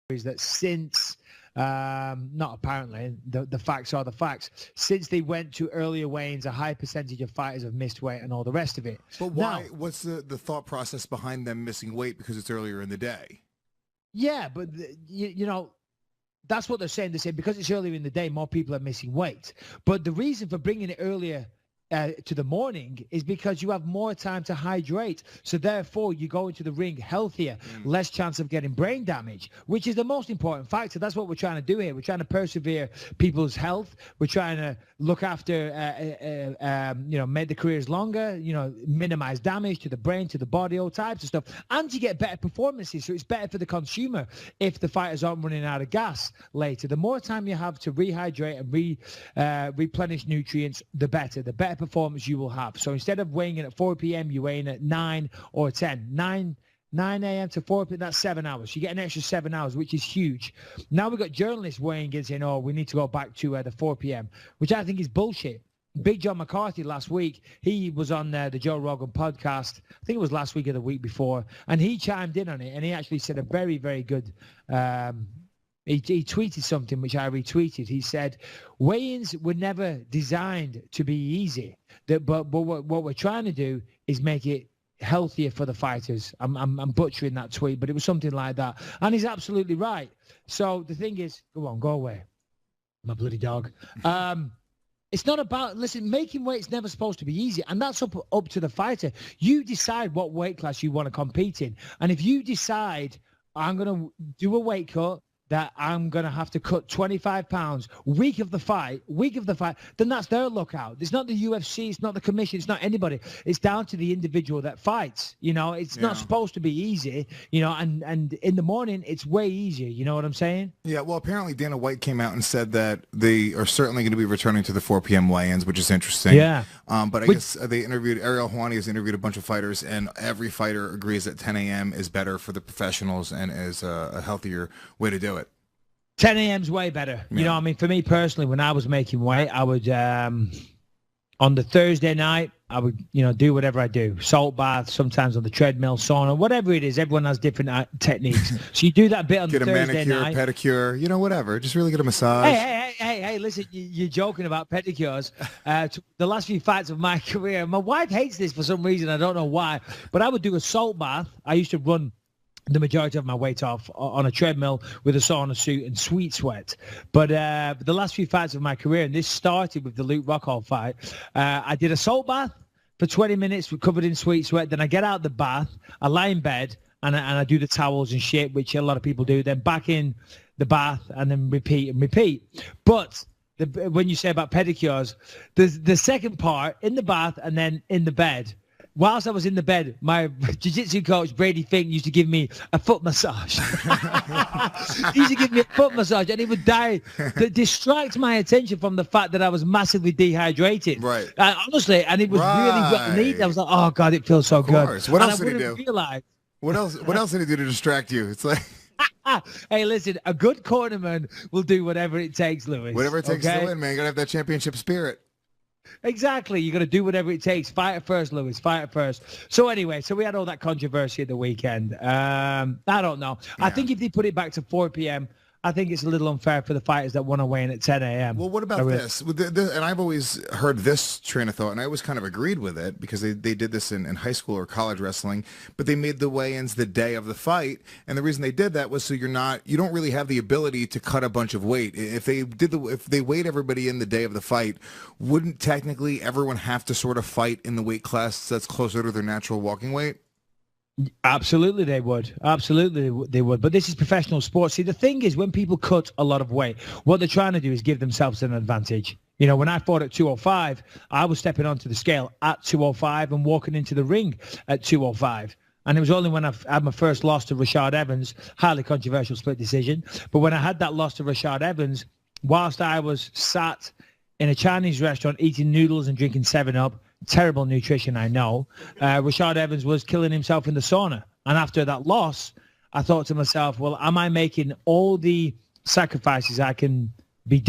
is that since, not apparently, the facts are the facts, since they went to earlier weigh-ins, a high percentage of fighters have missed weight and all the rest of it. But why? What's the thought process behind them missing weight because it's earlier in the day? Yeah, but, you know, that's what they're saying. They say because it's earlier in the day, more people are missing weight. But the reason for bringing it earlier to the morning is because you have more time to hydrate. So therefore, you go into the ring healthier, less chance of getting brain damage, which is the most important factor. That's what we're trying to do here. We're trying to persevere people's health. We're trying to look after, make the careers longer, minimize damage to the brain, to the body, all types of stuff. And you get better performances. So it's better for the consumer if the fighters aren't running out of gas later. The more time you have to rehydrate and replenish nutrients, the better. The better performance you will have. So instead of weighing in at 4 p.m., you weigh in at 9 or 10. 9 a.m. to 4 p.m., that's 7 hours. You get an extra 7 hours, which is huge. Now we've got journalists weighing in saying, we need to go back to the 4 p.m., which I think is bullshit. Big John McCarthy last week, he was on the Joe Rogan podcast, I think it was last week or the week before, and he chimed in on it, and he actually said a very, very good He tweeted something which I retweeted. He said, weigh-ins were never designed to be easy. But what we're trying to do is make it healthier for the fighters. I'm butchering that tweet, but it was something like that. And he's absolutely right. So the thing is, go on, go away, my bloody dog. It's not about, listen, making weight's never supposed to be easy, and that's up to the fighter. You decide what weight class you want to compete in. And if you decide, I'm going to do a weight cut, that I'm going to have to cut 25 pounds week of the fight, then that's their lookout. It's not the UFC, it's not the commission, it's not anybody. It's down to the individual that fights. It's not supposed to be easy, and in the morning, it's way easier. You know what I'm saying? Yeah, well, apparently Dana White came out and said that they are certainly going to be returning to the 4 p.m. weigh-ins, which is interesting. Yeah. But I guess they interviewed, Ariel Helwani has interviewed a bunch of fighters, and every fighter agrees that 10 a.m. is better for the professionals and is a healthier way to do it. 10 a.m.'s way better. Yeah. For me personally, when I was making weight, I would, on the Thursday night, I would, do whatever I do. Salt bath, sometimes on the treadmill, sauna, whatever it is. Everyone has different techniques. So you do that bit on the Thursday night. Get a manicure, pedicure, whatever. Just really get a massage. Hey, listen, you're joking about pedicures. The last few fights of my career, my wife hates this for some reason. I don't know why. But I would do a salt bath. I used to run the majority of my weight off on a treadmill with a sauna suit and sweet sweat. But the last few fights of my career, and this started with the Luke Rockhold fight, I did a salt bath for 20 minutes, covered in sweet sweat. Then I get out of the bath, I lie in bed, and I do the towels and shit, which a lot of people do. Then back in the bath, and then repeat and repeat. But when you say about pedicures, the second part, in the bath and then in the bed, whilst I was in the bed, my jiu-jitsu coach, Brady Fink, used to give me a foot massage. He used to give me a foot massage, and he would distract my attention from the fact that I was massively dehydrated. Right. Honestly, and it was really neat. I was like, oh, God, it feels so good. What else did he do? What else did he do to distract you? It's like... Hey, listen, a good cornerman will do whatever it takes, Lewis. Whatever it takes to win, man. You got to have that championship spirit. Exactly. You got to do whatever it takes. Fight it first, Lewis. Fight it first. So anyway, we had all that controversy at the weekend. I don't know. Yeah. I think if they put it back to 4 p.m., I think it's a little unfair for the fighters that want to weigh in at 10 a.m. Well, what about this? And I've always heard this train of thought, and I always kind of agreed with it because they did this in high school or college wrestling, but they made the weigh-ins the day of the fight, and the reason they did that was so you don't really have the ability to cut a bunch of weight. If they weighed everybody in the day of the fight, wouldn't technically everyone have to sort of fight in the weight class that's closer to their natural walking weight? Absolutely they would. Absolutely they would. But this is professional sports. See, the thing is, when people cut a lot of weight, what they're trying to do is give themselves an advantage. When I fought at 205, I was stepping onto the scale at 205 and walking into the ring at 205. And it was only when I had my first loss to Rashad Evans, highly controversial split decision. But when I had that loss to Rashad Evans, whilst I was sat in a Chinese restaurant eating noodles and drinking 7-Up, terrible nutrition, I know, Rashad Evans was killing himself in the sauna. And after that loss, I thought to myself, well, am I making all the sacrifices I can be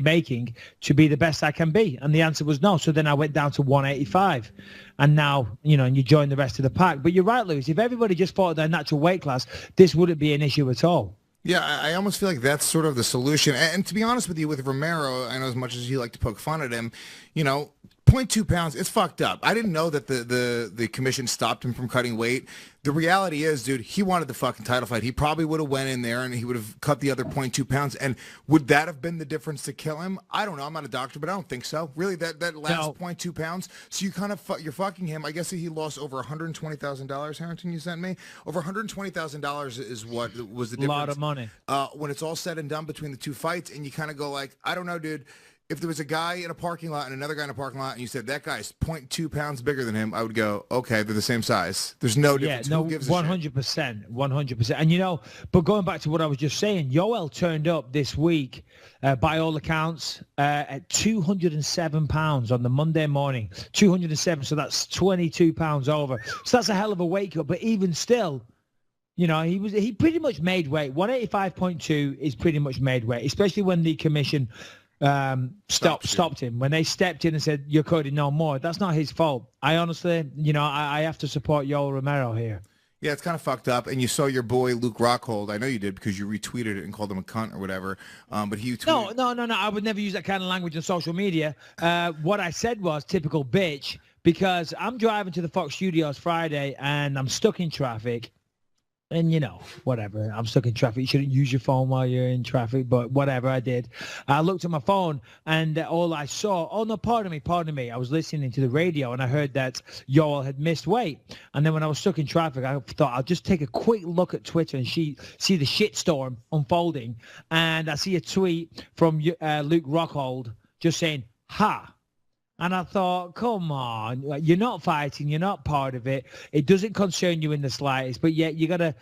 making to be the best I can be? And the answer was no. So then I went down to 185. And now, and you join the rest of the pack. But you're right, Lewis. If everybody just fought their natural weight class, this wouldn't be an issue at all. Yeah, I almost feel like that's sort of the solution. And to be honest with you, with Romero, I know as much as you like to poke fun at him, you know, 0.2 pounds, it's fucked up. I didn't know that the commission stopped him from cutting weight. The reality is, dude, he wanted the fucking title fight. He probably would have went in there and he would have cut the other 0.2 pounds. And would that have been the difference to kill him? I don't know. I'm not a doctor, but I don't think so. Really, that last No. 0.2 pounds. So you kind of you're fucking him. I guess he lost over $120,000. Harrington, you sent me over $120,000 is what was the difference. A lot of money. When it's all said and done between the two fights, and you kind of go like, I don't know, dude. If there was a guy in a parking lot and another guy in a parking lot, and you said that guy's 0.2 pounds bigger than him, I would go, okay, they're the same size. There's no difference. Yeah, no, Who gives a 100%, 100%. And you know, but going back to what I was just saying, Yoel turned up this week, by all accounts, at 207 pounds on the Monday morning. 207, so that's 22 pounds over. So that's a hell of a weight cut. But even still, you know, he pretty much made weight. 185.2 is pretty much made weight, especially when the commission stopped him. When they stepped in and said, you're coding no more, that's not his fault. I honestly, you know, I have to support Yoel Romero here. Yeah, it's kind of fucked up. And you saw your boy Luke Rockhold. I know you did because you retweeted it and called him a cunt or whatever. But he tweeted... No. I would never use that kind of language on social media. What I said was typical bitch, because I'm driving to the Fox Studios Friday and I'm stuck in traffic. And, you know, whatever. I'm stuck in traffic. You shouldn't use your phone while you're in traffic, but whatever, I did. I looked at my phone, and all I saw, oh, no, pardon me. I was listening to the radio, and I heard that Yoel had missed weight. And then when I was stuck in traffic, I thought I'll just take a quick look at Twitter and see the shitstorm unfolding. And I see a tweet from Luke Rockhold just saying, ha. And I thought, come on, you're not fighting, you're not part of it. It doesn't concern you in the slightest, but yet you gotta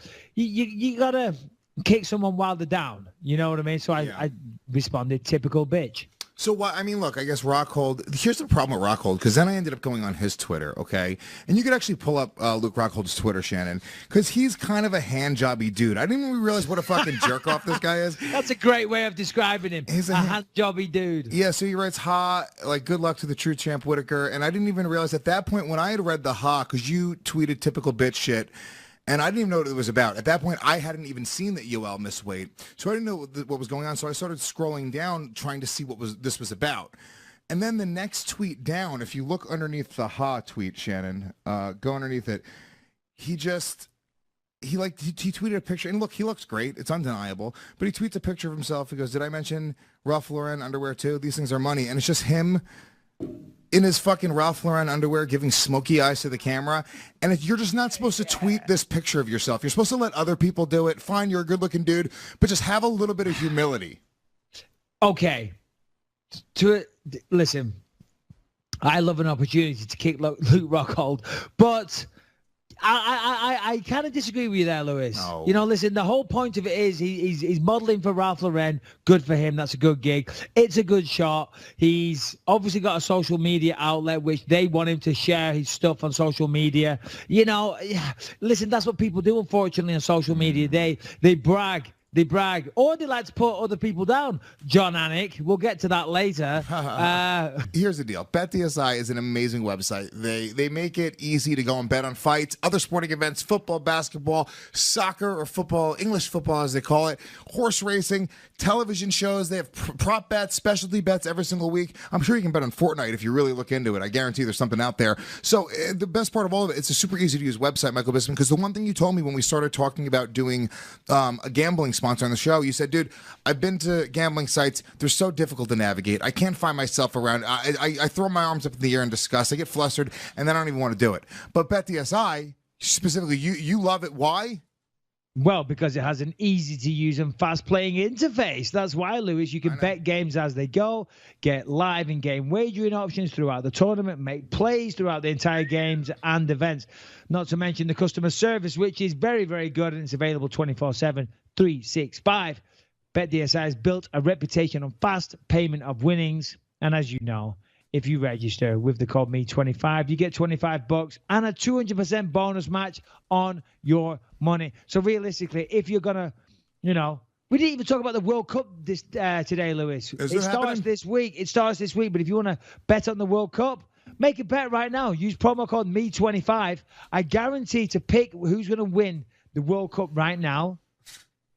kick someone while they're down. You know what I mean? So I responded, typical bitch. So what? I mean, look, I guess Rockhold. Here's the problem with Rockhold, because then I ended up going on his Twitter, okay? And you could actually pull up Luke Rockhold's Twitter, Shannon, because he's kind of a hand-jobby dude. I didn't even realize what a fucking jerk-off this guy is. That's a great way of describing him. He's a hand-jobby dude. Yeah, so he writes, ha, like, good luck to the true champ Whitaker. And I didn't even realize at that point when I had read the ha, because you tweeted typical bitch shit, and I didn't even know what it was about. At that point, I hadn't even seen that Yoel missed weight. So I didn't know what was going on. So I started scrolling down trying to see what this was about. And then the next tweet down, if you look underneath the ha tweet, Shannon, go underneath it. He tweeted a picture. And look, he looks great. It's undeniable. But he tweets a picture of himself. He goes, did I mention Ralph Lauren underwear too? These things are money. And it's just him in his fucking Ralph Lauren underwear giving smoky eyes to the camera. And you're just not supposed to tweet this picture of yourself. You're supposed to let other people do it. Fine, you're a good-looking dude, but just have a little bit of humility. Okay. Listen, I love an opportunity to kick Luke Rockhold, but I kind of disagree with you there, Lewis. No. You know, listen, the whole point of it is he's modeling for Ralph Lauren. Good for him. That's a good gig. It's a good shot. He's obviously got a social media outlet, which they want him to share his stuff on social media. You know, listen, that's what people do, unfortunately, on social media. They brag. They brag, or they like to put other people down. John Anik, we'll get to that later. Here's the deal. BetDSI is an amazing website. They make it easy to go and bet on fights, other sporting events, football, basketball, soccer or football, English football as they call it, horse racing, television shows. They have prop bets, specialty bets every single week. I'm sure you can bet on Fortnite if you really look into it. I guarantee there's something out there. So the best part of all of it, it's a super easy to use website, Michael Bisping, because the one thing you told me when we started talking about doing a gambling sponsor on the show, you said, dude, I've been to gambling sites. They're so difficult to navigate. I can't find myself around. I throw my arms up in the air in disgust. I get flustered, and then I don't even want to do it. But BetDSI, specifically, you love it. Why? Well, because it has an easy-to-use and fast-playing interface. That's why, Lewis, you can bet games as they go, get live in-game wagering options throughout the tournament, make plays throughout the entire games and events. Not to mention the customer service, which is very, very good, and it's available 24/7, 365. BetDSI has built a reputation on fast payment of winnings, and as you know, if you register with the code ME25, you get $25 and a 200% bonus match on your money. So realistically, if you're going to, you know, we didn't even talk about the World Cup today, Lewis. It starts this week. But if you want to bet on the World Cup, make a bet right now. Use promo code ME25. I guarantee to pick who's going to win the World Cup right now.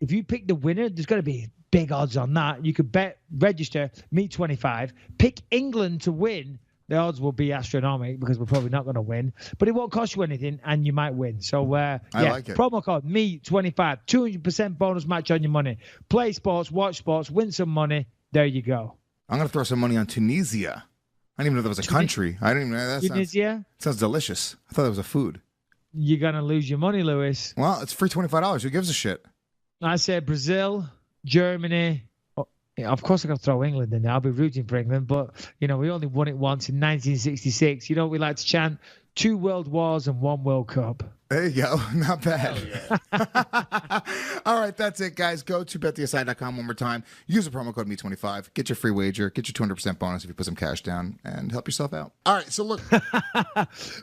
if you pick the winner, there's going to be big odds on that. You could register, meet 25, pick England to win. The odds will be astronomical because we're probably not going to win, but it won't cost you anything and you might win. So, I like it. Promo code MEAT25, 200% bonus match on your money. Play sports, watch sports, win some money. There you go. I'm going to throw some money on Tunisia. I didn't even know that was a country. I didn't even know that. Tunisia? Sounds delicious. I thought that was a food. You're going to lose your money, Lewis. Well, it's free $25. Who gives a shit? I said Brazil, Germany. Of course, I'm going to throw England in there. I'll be rooting for England. But, we only won it once in 1966. We like to chant 2 world wars and 1 World Cup. There you go. Not bad. Yeah. All right, that's it, guys. Go to bettheside.com one more time. Use the promo code MEAT25. Get your free wager. Get your 200% bonus if you put some cash down and help yourself out. All right, so look.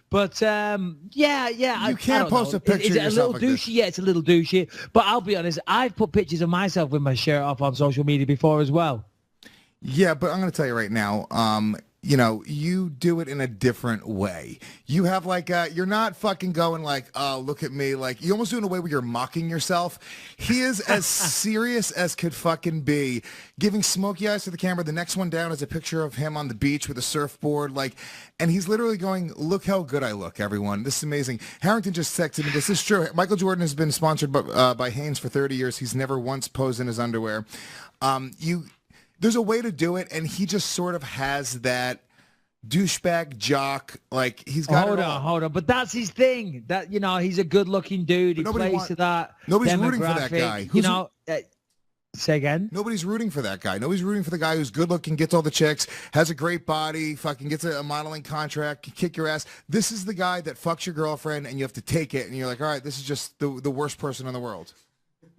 But, yeah. You can't post a picture Is it of a yourself little like douchey? this. Yeah, it's a little douchey. But I'll be honest, I've put pictures of myself with my shirt off on social media before as well. Yeah, but I'm going to tell you right now, you do it in a different way. You have you're not fucking going like, oh, look at me. Like, you almost do it in a way where you're mocking yourself. He is as serious as could fucking be, giving smoky eyes to the camera. The next one down is a picture of him on the beach with a surfboard. And he's literally going, look how good I look, everyone. This is amazing. Harrington just texted me. This is true. Michael Jordan has been sponsored by Hanes for 30 years. He's never once posed in his underwear. There's a way to do it, and he just sort of has that douchebag jock. He's got Hold on. But that's his thing. That he's a good-looking dude. He plays to that. Nobody's rooting for that guy. Say again. Nobody's rooting for that guy. Nobody's rooting for the guy who's good-looking, gets all the chicks, has a great body, fucking gets a modeling contract, can kick your ass. This is the guy that fucks your girlfriend, and you have to take it, and you're like, all right, this is just the worst person in the world.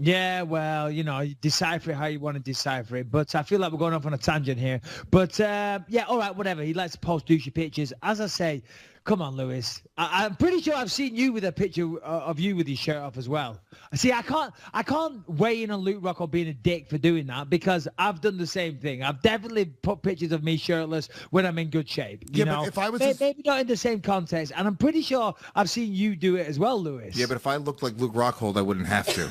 Yeah, well, you decipher it how you want to decipher it. But I feel like we're going off on a tangent here. But, all right, whatever. He likes to post douchey pictures. As I say, come on, Lewis. I'm pretty sure I've seen you with a picture of you with your shirt off as well. See, I can't weigh in on Luke Rockhold being a dick for doing that because I've done the same thing. I've definitely put pictures of me shirtless when I'm in good shape. But if I was maybe not in the same context. And I'm pretty sure I've seen you do it as well, Lewis. Yeah, but if I looked like Luke Rockhold, I wouldn't have to.